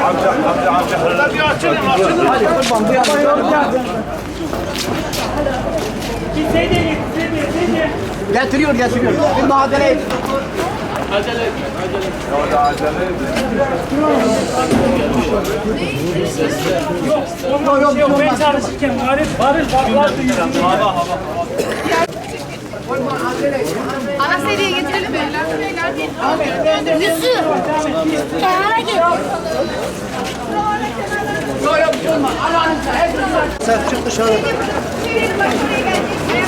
Amca. Bir açılın. Hadi kurban bu yana. Getiriyor. Bir madene et. Acele. Yok. Ben çalışırken varır hava. Ana seriye getirelim mi? Yusuf. Kenara git. Sen çık dışarı. Çevirelim bak şuraya gelecek.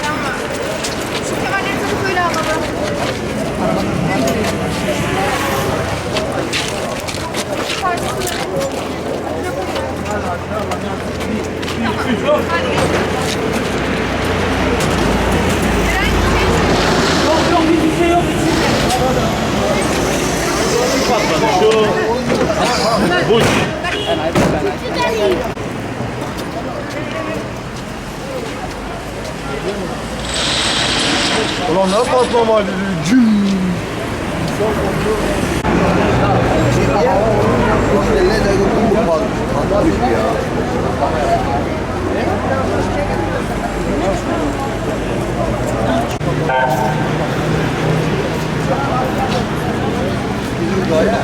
Tamam. Şimdi annem tabii böyle alalım. Yok hiçbir şey yok. Bu. Ulan ne patlama dedi. Var ya,